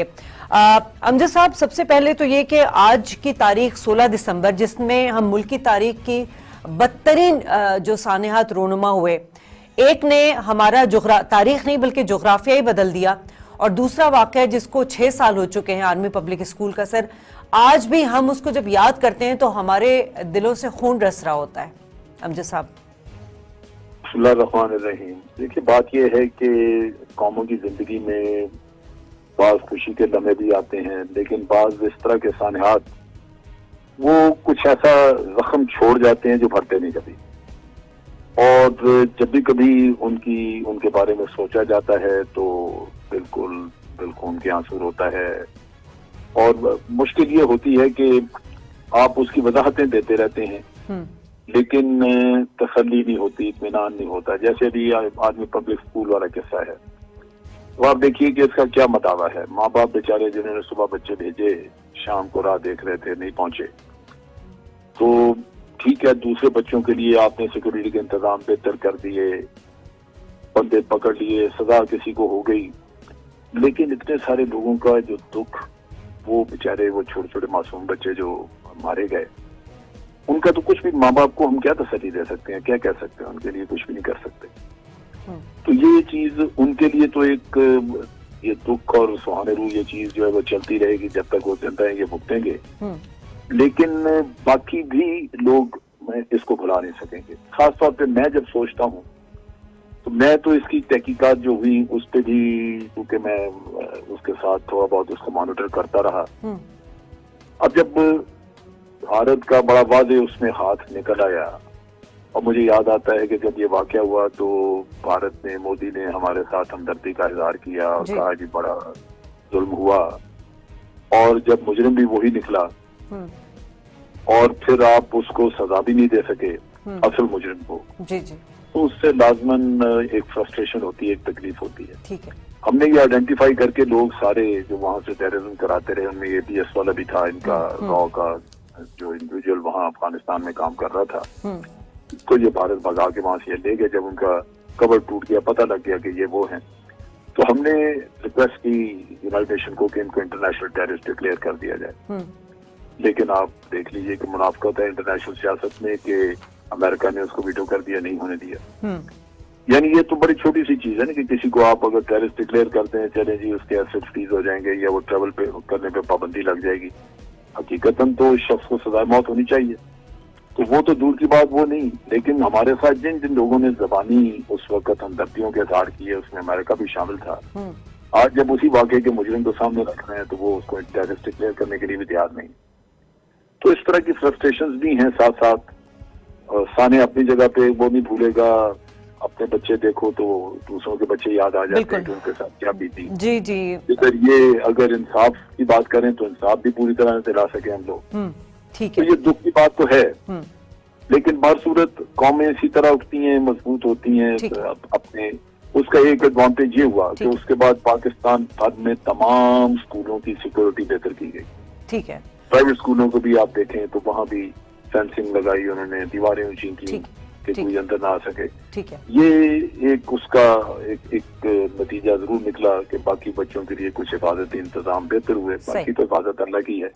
امجد صاحب، سب سے پہلے تو یہ کہ آج کی تاریخ 16 دسمبر جس میں ہم ملک کی تاریخ کی بدترین جو سانحات رونما ہوئے، ایک نے ہمارا تاریخ نہیں بلکہ جغرافیہ ہی بدل دیا، اور دوسرا واقعہ جس کو 6 سال ہو چکے ہیں آرمی پبلک اسکول کا، سر آج بھی ہم اس کو جب یاد کرتے ہیں تو ہمارے دلوں سے خون رس رہا ہوتا ہے۔ امجد صاحب، بسم اللہ الرحمن الرحیم۔ دیکھیے، بات یہ ہے کہ قوموں کی زندگی میں بعض خوشی کے لمحے بھی آتے ہیں، لیکن بعض اس طرح کے سانحات وہ کچھ ایسا زخم چھوڑ جاتے ہیں جو بھرتے نہیں کبھی، اور جب بھی کبھی ان کے بارے میں سوچا جاتا ہے تو بالکل ان کے آنسو ہوتا ہے، اور مشکل یہ ہوتی ہے کہ آپ اس کی وضاحتیں دیتے رہتے ہیں لیکن تسلی نہیں ہوتی، اطمینان نہیں ہوتا۔ جیسے ابھی آدمی پبلک اسکول والا قصہ ہے، تو آپ دیکھیے کہ اس کا کیا مداوع ہے۔ ماں باپ بیچارے جنہوں نے صبح بچے بھیجے، شام کو راہ دیکھ رہے تھے، نہیں پہنچے، تو ٹھیک ہے، دوسرے بچوں کے لیے آپ نے سیکورٹی کے انتظام بہتر کر دیے، بندے پکڑ لیے، سزا کسی کو ہو گئی، لیکن اتنے سارے لوگوں کا جو دکھ، وہ بیچارے وہ چھوٹے چھوٹے معصوم بچے جو مارے گئے، ان کا تو کچھ بھی، ماں باپ کو ہم کیا تسلی دے سکتے ہیں، کیا کہہ سکتے ہیں، ان کے لیے کچھ بھی نہیں کر سکتے۔ تو یہ چیز ان کے لیے تو ایک یہ دکھ اور سہانے روح، یہ چیز جو ہے وہ چلتی رہے گی جب تک وہ زندہ ہیں، یہ بھگتیں گے، لیکن باقی بھی لوگ اس کو بھلا نہیں سکیں گے۔ خاص طور پہ میں جب سوچتا ہوں تو میں تو اس کی تحقیقات جو ہوئی اس پہ بھی، کیونکہ میں اس کے ساتھ تھوڑا بہت اس کو مانیٹر کرتا رہا، اب جب بھارت کا بڑا واضح اس میں ہاتھ نکل آیا، اور مجھے یاد آتا ہے کہ جب یہ واقعہ ہوا تو بھارت نے، مودی نے ہمارے ساتھ ہمدردی کا اظہار کیا اور کہا جی بڑا ظلم ہوا، اور جب مجرم بھی وہی نکلا اور پھر آپ اس کو سزا بھی نہیں دے سکے اصل مجرم کو، تو اس سے لازماً ایک فرسٹریشن ہوتی ہے، ایک تکلیف ہوتی ہے۔ ہم نے یہ آئیڈینٹیفائی کر کے لوگ سارے جو وہاں سے ٹیررزم کراتے رہے، ان میں یہ پی ایس والا بھی تھا، ان کا راؤ کا جو انڈیویجول وہاں افغانستان میں کام کر رہا تھا، تو یہ بھارت بھگا کے وہاں سے لے گئے۔ جب ان کا کور ٹوٹ گیا، پتہ لگ گیا کہ یہ وہ ہیں، تو ہم نے ریکویسٹ کی یونائیٹڈ نیشن کو کہ ان کو انٹرنیشنل ٹیررسٹ ڈکلیئر کر دیا جائے، لیکن آپ دیکھ لیجئے کہ منافقت ہے انٹرنیشنل سیاست میں کہ امریکہ نے اس کو ویٹو کر دیا، نہیں ہونے دیا۔ یعنی یہ تو بڑی چھوٹی سی چیز ہے نا کہ کسی کو آپ اگر ٹیررسٹ ڈکلیئر کرتے ہیں، چلیں جی اس کے ایسٹ فریز ہو جائیں گے یا وہ ٹریول پہ کرنے پہ پابندی لگ جائے گی، حقیقتاً تو اس شخص کو سزائے موت ہونی چاہیے، تو وہ تو دور کی بات وہ نہیں، لیکن ہمارے ساتھ جن لوگوں نے زبانی اس وقت ہمدردیوں کے اظہار کیے، اس میں امریکہ بھی شامل تھا، آج جب اسی واقعے کے مجرم کو سامنے رکھ رہے ہیں تو وہ اس کو ٹیررسٹ ڈکلیئر کرنے کے لیے بھی تیار نہیں۔ تو اس طرح کی فرسٹریشنز بھی ہیں، ساتھ ساتھ سانے اپنی جگہ پہ وہ نہیں بھولے گا، اپنے بچے دیکھو تو دوسروں کے بچے یاد آ جاتے ہیں کہ ان کے ساتھ کیا بیتی۔ اگر یہ اگر انصاف کی بات کریں تو انصاف بھی پوری طرح سے دلا سکیں ہم لوگ، تو یہ دکھ کی بات تو ہے، لیکن بصورت قومیں اسی طرح اٹھتی ہیں، مضبوط ہوتی ہیں اپنے۔ اس کا ایک ایڈوانٹیج یہ ہوا کہ اس کے بعد پاکستان بھر میں تمام اسکولوں کی سیکورٹی بہتر کی گئی، پرائیویٹ اسکولوں کو بھی آپ دیکھیں تو وہاں بھی فینسنگ لگائی انہوں نے، دیواریں اونچی کی کہ کوئی اندر نہ آ سکے۔ یہ ایک اس کا ایک نتیجہ ضرور نکلا کہ باقی بچوں کے لیے کچھ حفاظتی انتظام بہتر ہوئے، باقی تو حفاظت اللہ کی ہے۔